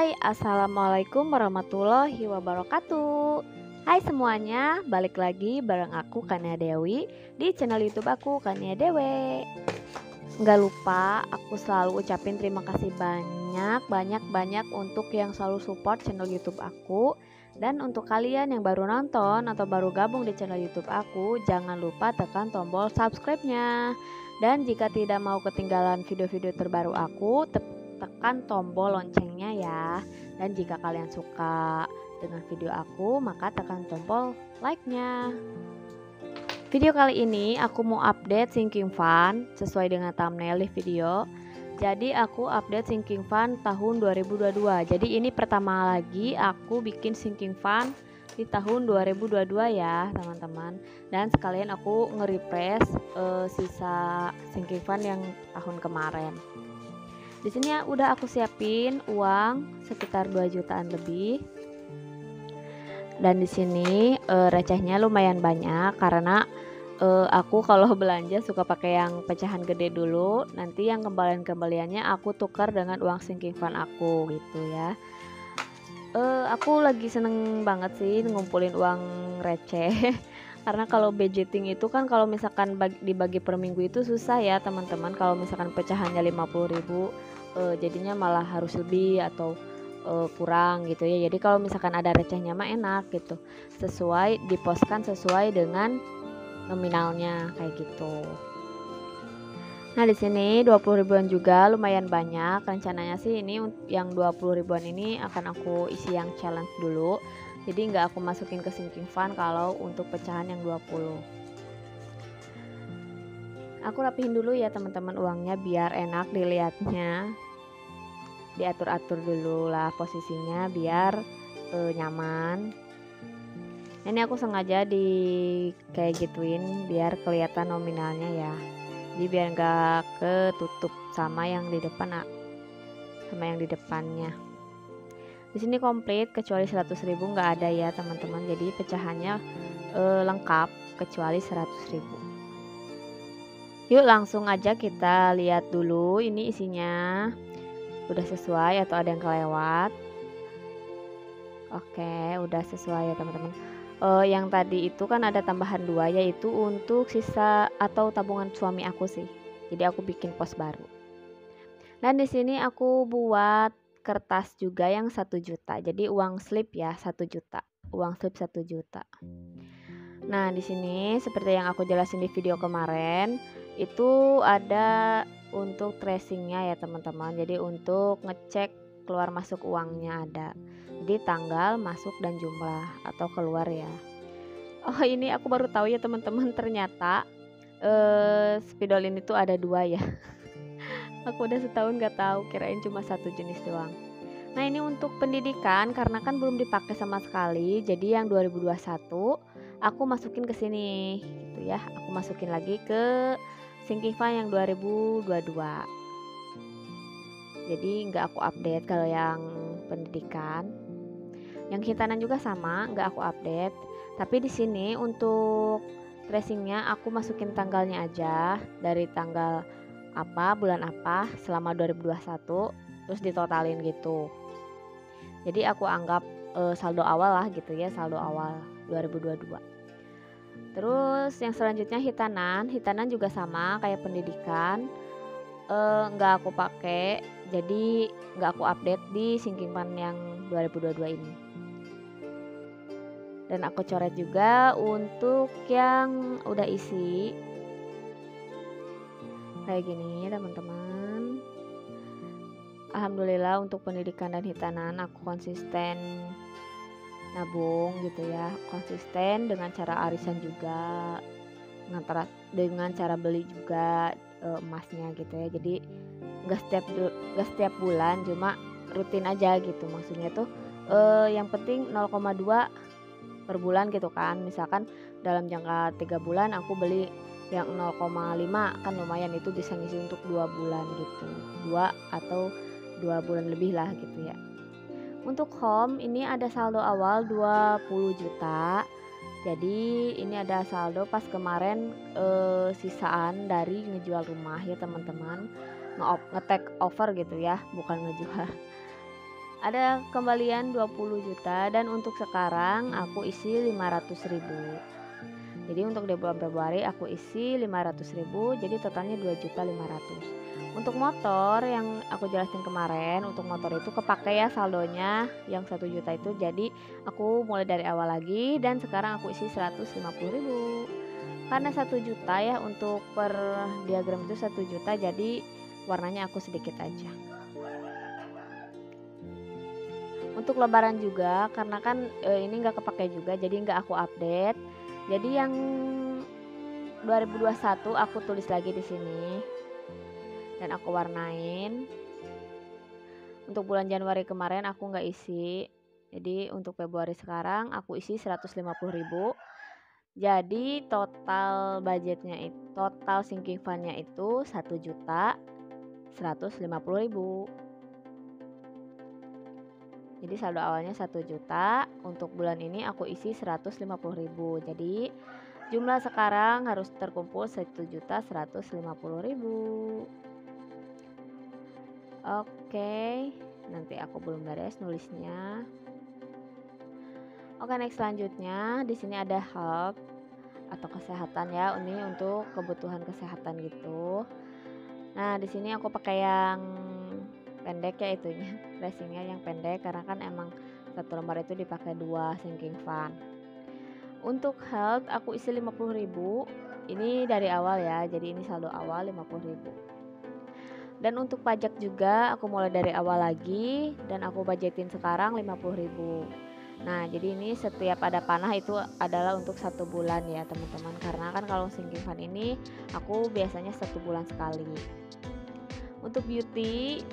Hai, assalamualaikum warahmatullahi wabarakatuh. Hai semuanya, balik lagi bareng aku Kania Dewi di channel YouTube aku Kania Dewi. Nggak lupa, aku selalu ucapin terima kasih banyak untuk yang selalu support channel YouTube aku. Dan untuk kalian yang baru nonton atau baru gabung di channel YouTube aku, jangan lupa tekan tombol subscribe-nya. Dan jika tidak mau ketinggalan video-video terbaru aku, tekan tombol loncengnya ya. Dan jika kalian suka dengan video aku, maka tekan tombol like-nya. Video kali ini aku mau update sinking fan sesuai dengan thumbnail di video. Jadi aku update sinking fan tahun 2022. Jadi ini pertama lagi aku bikin sinking fan di tahun 2022 ya teman-teman. Dan sekalian aku nge-refresh sisa sinking fan yang tahun kemarin. Di sini udah aku siapin uang sekitar 2 jutaan lebih. Dan di sini recehnya lumayan banyak karena aku kalau belanja suka pakai yang pecahan gede dulu. Nanti yang kembaliannya aku tukar dengan uang sinking fund aku gitu ya. Aku lagi seneng banget sih ngumpulin uang receh. Karena kalau budgeting itu kan kalau misalkan dibagi per minggu itu susah ya teman-teman. Kalau misalkan pecahannya 50.000, jadinya malah harus lebih atau kurang gitu ya. Jadi kalau misalkan ada recehnya mah enak gitu, diposkan sesuai dengan nominalnya kayak gitu. Nah di sini 20 ribuan juga lumayan banyak. Rencananya sih ini yang 20 ribuan ini akan aku isi yang challenge dulu. Jadi nggak aku masukin ke sinking fund kalau untuk pecahan yang 20. Aku rapihin dulu ya teman-teman uangnya biar enak dilihatnya. Diatur-atur dulu lah posisinya biar nyaman. Ini aku sengaja kayak gituin biar kelihatan nominalnya ya. Jadi biar nggak ketutup sama yang di depannya. Di sini komplit kecuali 100.000 nggak ada ya teman-teman. Jadi pecahannya lengkap kecuali 100.000. Yuk langsung aja kita lihat dulu ini isinya udah sesuai atau ada yang kelewat. Oke, udah sesuai ya teman-teman. Yang tadi itu kan ada tambahan 2 yaitu untuk sisa atau tabungan suami aku sih. Jadi aku bikin pos baru. Dan di sini aku buat kertas juga yang 1 juta. Jadi uang slip ya 1 juta. Uang slip 1 juta. Nah, di sini seperti yang aku jelasin di video kemarin, itu ada untuk tracingnya ya teman-teman. Jadi untuk ngecek keluar masuk uangnya ada. Jadi tanggal masuk dan jumlah atau keluar ya. Oh, ini aku baru tahu ya teman-teman, ternyata spidol ini tuh ada 2 ya. Aku udah setahun gak tahu, kirain cuma 1 jenis doang. Nah ini untuk pendidikan karena kan belum dipakai sama sekali. Jadi yang 2021 aku masukin ke sini gitu ya. Aku masukin lagi ke sinking fund yang 2022. Jadi nggak aku update kalau yang pendidikan. Yang hitanan juga sama, nggak aku update. Tapi di sini untuk tracingnya aku masukin tanggalnya aja, dari tanggal apa, bulan apa, selama 2021, terus ditotalin gitu. Jadi aku anggap saldo awal lah gitu ya, saldo awal 2022. Terus yang selanjutnya hitanan juga sama kayak pendidikan, nggak aku pakai, jadi nggak aku update di sinking fund yang 2022 ini. Dan aku coret juga untuk yang udah isi kayak gini teman-teman. Alhamdulillah untuk pendidikan dan hitanan aku konsisten nabung gitu ya, konsisten dengan cara arisan juga, dengan cara beli juga emasnya gitu ya. Jadi nggak setiap bulan, cuma rutin aja gitu. Maksudnya tuh yang penting 0,2 per bulan gitu kan. Misalkan dalam jangka 3 bulan aku beli yang 0,5 kan lumayan, itu bisa ngisi untuk 2 bulan gitu. 2 atau 2 bulan lebih lah gitu ya. Untuk home ini ada saldo awal 20 juta. Jadi ini ada saldo pas kemarin sisaan dari ngejual rumah ya teman-teman. Nge-take over gitu ya, bukan ngejual. ada kembalian 20 juta dan untuk sekarang aku isi 500.000. Jadi untuk di bulan Februari aku isi 500.000, jadi totalnya 2.500.000. Untuk motor yang aku jelasin kemarin, untuk motor itu kepake ya saldonya yang 1 juta itu, jadi aku mulai dari awal lagi dan sekarang aku isi 150.000. Karena 1 juta ya, untuk per diagram itu 1 juta, jadi warnanya aku sedikit aja. Untuk lebaran juga karena kan ini nggak kepake juga, jadi nggak aku update. Jadi yang 2021 aku tulis lagi di sini dan aku warnain. Untuk bulan Januari kemarin aku nggak isi, jadi untuk Februari sekarang aku isi 150.000. Jadi total budgetnya itu, total sinking fund-nya itu 1.150.000. Jadi saldo awalnya 1 juta, untuk bulan ini aku isi 150.000. Jadi jumlah sekarang harus terkumpul 1.150.000. Oke, nanti aku belum beres nulisnya. Oke, next selanjutnya di sini ada health atau kesehatan ya, ini untuk kebutuhan kesehatan gitu. Nah, di sini aku pakai yang pendek ya itunya, tracingnya yang pendek karena kan emang satu lembar itu dipakai 2 sinking fund. Untuk health aku isi 50.000, ini dari awal ya, jadi ini saldo awal 50.000. Dan untuk pajak juga aku mulai dari awal lagi dan aku budgetin sekarang 50.000. Nah, jadi ini setiap ada panah itu adalah untuk 1 bulan ya teman-teman, karena kan kalau sinking fund ini aku biasanya 1 bulan sekali. Untuk beauty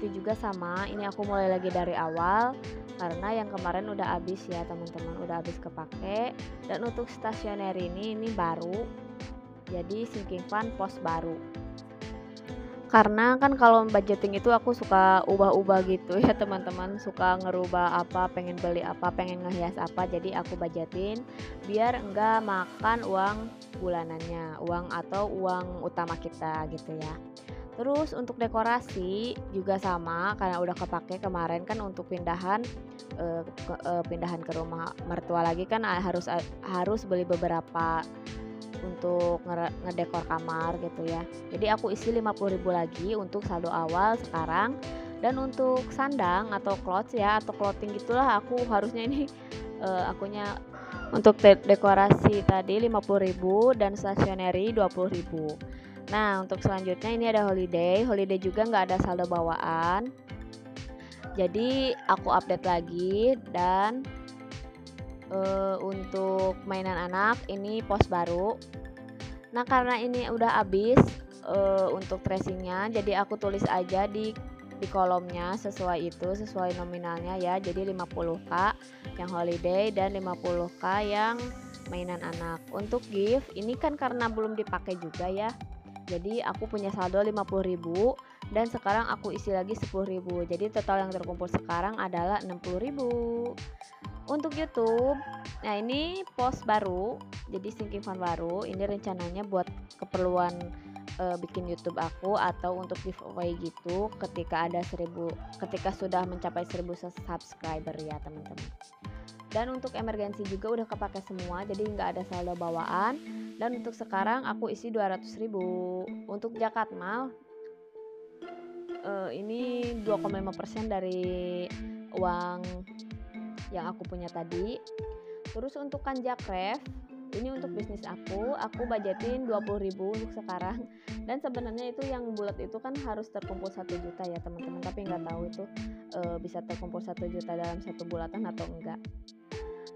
juga sama, ini aku mulai lagi dari awal karena yang kemarin udah habis ya teman-teman, udah habis kepake. Dan untuk stationery ini baru, jadi sinking fund pos baru. Karena kan kalau budgeting itu aku suka ubah-ubah gitu ya teman-teman, suka ngerubah apa, pengen beli apa, pengen ngehias apa, jadi aku budgetin biar enggak makan uang bulanannya, uang atau uang utama kita gitu ya. Terus untuk dekorasi juga sama, karena udah kepake kemarin kan untuk pindahan ke rumah mertua lagi kan harus beli beberapa untuk ngedekor kamar gitu ya. Jadi aku isi 50.000 lagi untuk saldo awal sekarang. Dan untuk sandang atau clothes ya, atau clothing gitulah, aku harusnya ini akunya untuk dekorasi tadi 50.000 dan stationery 20.000. Nah, untuk selanjutnya ini ada holiday juga nggak ada saldo bawaan. Jadi aku update lagi. Dan untuk mainan anak ini pos baru. Nah, karena ini udah habis untuk tracingnya, jadi aku tulis aja di kolomnya sesuai nominalnya ya. Jadi 50k yang holiday dan 50k yang mainan anak. Untuk gift ini kan karena belum dipakai juga ya, jadi aku punya saldo 50.000 dan sekarang aku isi lagi 10.000. Jadi total yang terkumpul sekarang adalah 60.000. Untuk YouTube, nah ini post baru, jadi sinking fund baru. Ini rencananya buat keperluan bikin YouTube aku atau untuk giveaway gitu ketika sudah mencapai 1.000 subscriber ya teman-teman. Dan untuk emergency juga udah kepake semua, jadi nggak ada saldo bawaan. Dan untuk sekarang aku isi 200.000. Untuk zakat mal ini 2,5% dari uang yang aku punya tadi. Terus untuk kanjakref ini untuk bisnis aku budgetin 20.000 untuk sekarang. Dan sebenarnya itu yang bulat itu kan harus terkumpul 1 juta ya teman-teman, tapi nggak tahu itu bisa terkumpul 1 juta dalam 1 bulatan atau enggak.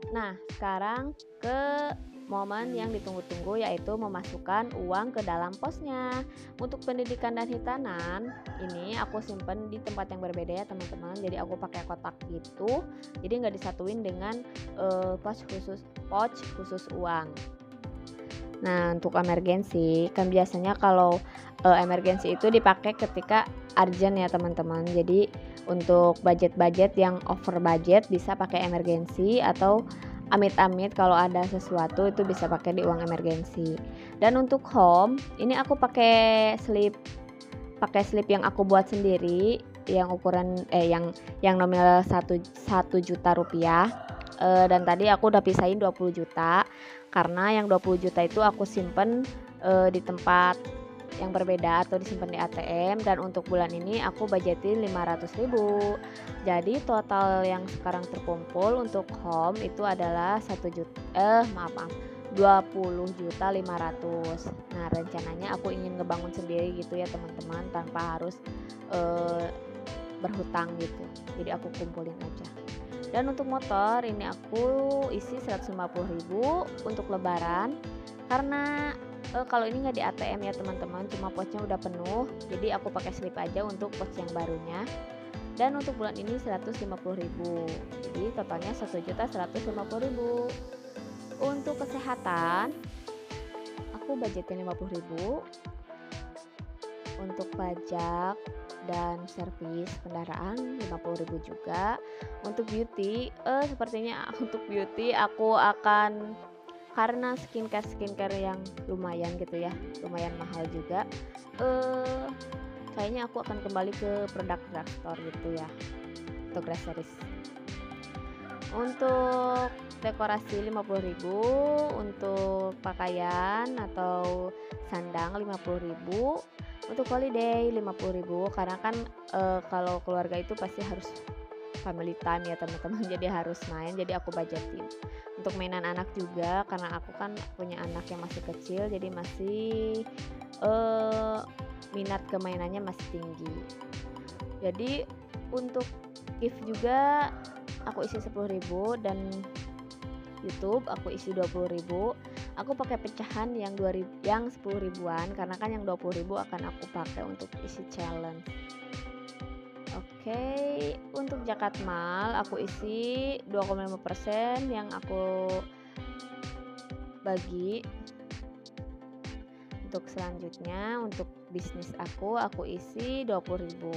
Nah, sekarang ke momen yang ditunggu-tunggu, yaitu memasukkan uang ke dalam posnya. Untuk pendidikan dan hitanan ini aku simpen di tempat yang berbeda ya teman-teman. Jadi aku pakai kotak gitu, jadi nggak disatuin dengan pouch khusus uang. Nah, untuk emergensi kan biasanya kalau emergensi itu dipakai ketika urgent ya teman-teman. Jadi untuk budget yang over budget bisa pakai emergensi, atau amit-amit kalau ada sesuatu itu bisa pakai di uang emergensi. Dan untuk home ini aku pakai slip yang aku buat sendiri. yang ukuran yang nominal 1 juta rupiah. Dan tadi aku udah pisahin 20 juta karena yang 20 juta itu aku simpen di tempat yang berbeda atau disimpan di ATM, dan untuk bulan ini aku budgetin 500.000. Jadi total yang sekarang terkumpul untuk home itu adalah 20.500.000. Nah, rencananya aku ingin ngebangun sendiri gitu ya teman-teman, tanpa harus berhutang gitu. Jadi aku kumpulin aja. Dan untuk motor ini aku isi 150.000 untuk lebaran, karena kalau ini nggak di ATM ya teman-teman, cuma pouchnya udah penuh, jadi aku pakai slip aja untuk pouch yang barunya. Dan untuk bulan ini 150.000, jadi totalnya 1.150.000. Untuk kesehatan aku budgetin 50.000. Untuk pajak dan servis kendaraan 50.000 juga. Untuk beauty sepertinya untuk beauty aku akan, karena skincare yang lumayan gitu ya, lumayan mahal juga, kayaknya aku akan kembali ke produk drugstore gitu ya, atau groceries. Untuk dekorasi 50.000, untuk pakaian atau sandang 50.000, untuk holiday 50.000, karena kan kalau keluarga itu pasti harus family time ya teman-teman, jadi harus main, jadi aku budgetin. Untuk mainan anak juga, karena aku kan punya anak yang masih kecil, jadi masih minat ke mainannya masih tinggi. Jadi untuk gift juga aku isi 10.000, dan YouTube aku isi 20.000. Aku pakai pecahan yang 10.000-an, karena kan yang 20.000 akan aku pakai untuk isi challenge. Oke, untuk zakat mal aku isi 2,5% yang aku bagi. Untuk selanjutnya untuk bisnis aku isi 20.000.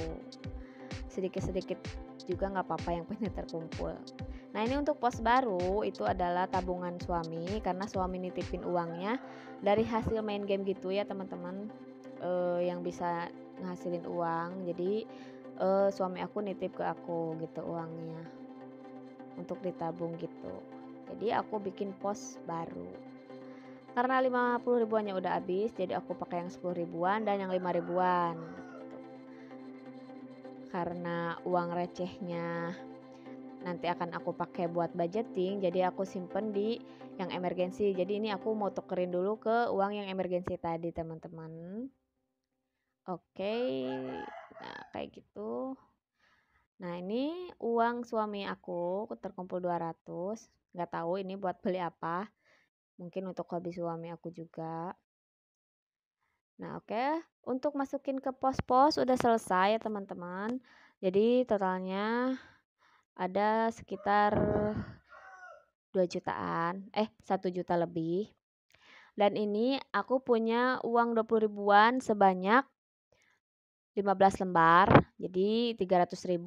Sedikit-sedikit juga nggak apa-apa, yang penting terkumpul. Nah, ini untuk pos baru itu adalah tabungan suami, karena suami nitipin uangnya dari hasil main game gitu ya teman-teman, yang bisa ngasilin uang. Jadi suami aku nitip ke aku gitu uangnya untuk ditabung gitu. Jadi aku bikin pos baru. Karena 50.000-annya udah habis, jadi aku pakai yang 10.000-an dan yang 5.000-an. Karena uang recehnya nanti akan aku pakai buat budgeting, jadi aku simpen di yang emergensi. Jadi ini aku mau tukerin dulu ke uang yang emergensi tadi teman-teman. Oke, nah kayak gitu. Nah, ini uang suami aku terkumpul 200. Nggak tahu ini buat beli apa. Mungkin untuk hobi suami aku juga. Nah, oke. Untuk masukin ke pos-pos udah selesai ya teman-teman. Jadi totalnya ada sekitar 2 jutaan. 1 juta lebih. Dan ini aku punya uang 20 ribuan sebanyak 15 lembar. Jadi 300.000.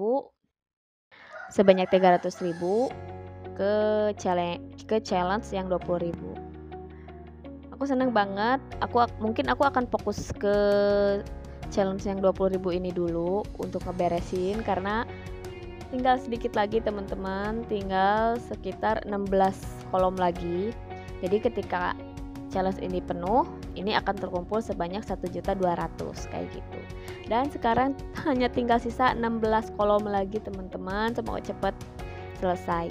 Sebanyak 300.000 ke challenge yang 20.000. Aku seneng banget. Mungkin aku akan fokus ke challenge yang 20.000 ini dulu untuk ngeberesin, karena tinggal sedikit lagi teman-teman, tinggal sekitar 16 kolom lagi. Jadi ketika challenge ini penuh, ini akan terkumpul sebanyak 1.200.000 kayak gitu. Dan sekarang hanya tinggal sisa 16 kolom lagi teman-teman, semoga cepat selesai.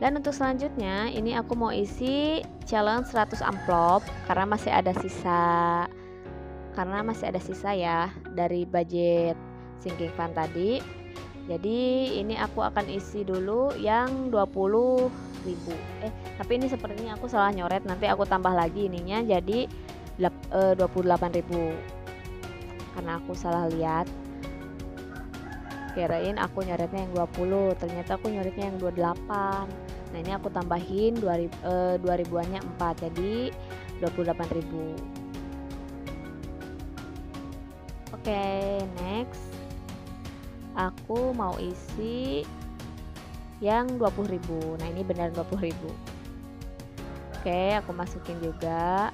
Dan untuk selanjutnya ini aku mau isi challenge 100 amplop karena masih ada sisa ya dari budget sinking fund tadi. Jadi ini aku akan isi dulu yang 20.000. Tapi ini sepertinya aku salah nyoret, nanti aku tambah lagi ininya jadi 28.000 karena aku salah lihat. Kirain aku nyoretnya yang 20, ternyata aku nyoretnya yang 28. Nah, ini aku tambahin 2.000-annya 4, jadi 28.000. Oke, next. Aku mau isi yang 20.000. Nah, ini benar 20.000. Oke, aku masukin juga.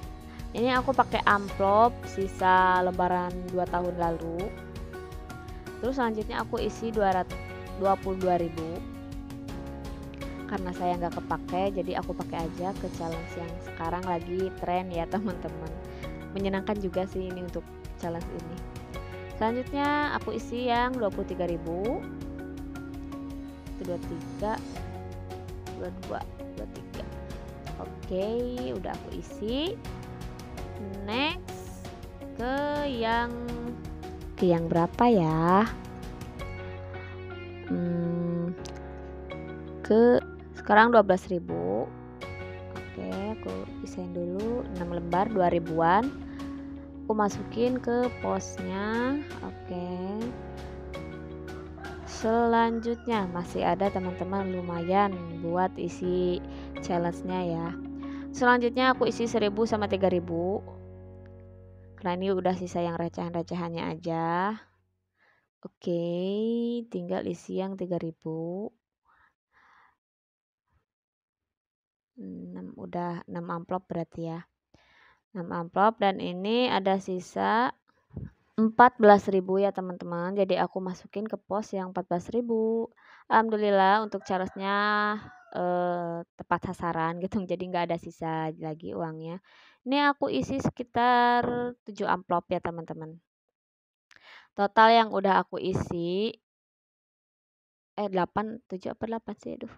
Ini aku pakai amplop sisa lebaran 2 tahun lalu. Terus selanjutnya aku isi 22.000. Karena saya nggak kepake, jadi aku pakai aja ke challenge yang sekarang lagi tren ya teman-teman. Menyenangkan juga sih ini untuk challenge ini. Selanjutnya aku isi yang 23.000. 23, 22, 23. Oke, udah aku isi. Next ke yang berapa ya? Ke sekarang 12.000. Oke, aku isain dulu 6 lembar 2000-an. Aku masukin ke posnya. Oke. Selanjutnya masih ada teman-teman, lumayan buat isi challenge-nya ya. Selanjutnya aku isi 1000 sama 3000. Karena ini udah sisa yang recehan-recehannya aja. Oke, tinggal isi yang 3000. 6, udah 6 amplop berarti ya. 6 amplop dan ini ada sisa 14.000 ya teman-teman. Jadi aku masukin ke pos yang 14.000. Alhamdulillah untuk challenge-nya tepat sasaran gitu. Jadi nggak ada sisa lagi uangnya. Ini aku isi sekitar 7 amplop ya teman-teman. Total yang udah aku isi 8, 7 apa 8 sih, aduh.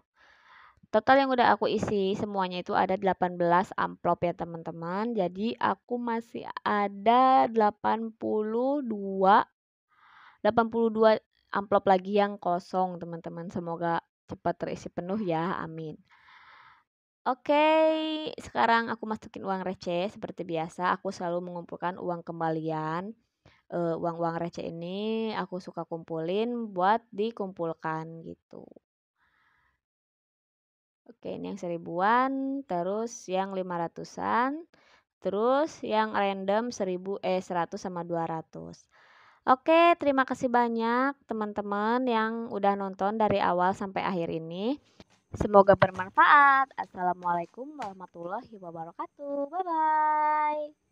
Total yang udah aku isi semuanya itu ada 18 amplop ya teman-teman. Jadi aku masih ada 82 amplop lagi yang kosong teman-teman. Semoga cepat terisi penuh ya, amin. Oke, sekarang aku masukin uang receh seperti biasa. Aku selalu mengumpulkan uang kembalian. Uang-uang receh ini aku suka kumpulin buat dikumpulkan gitu. Oke, ini yang 1000-an, terus yang 500-an, terus yang random 100 sama 200. Oke, terima kasih banyak teman-teman yang udah nonton dari awal sampai akhir ini. Semoga bermanfaat. Assalamualaikum warahmatullahi wabarakatuh. Bye bye.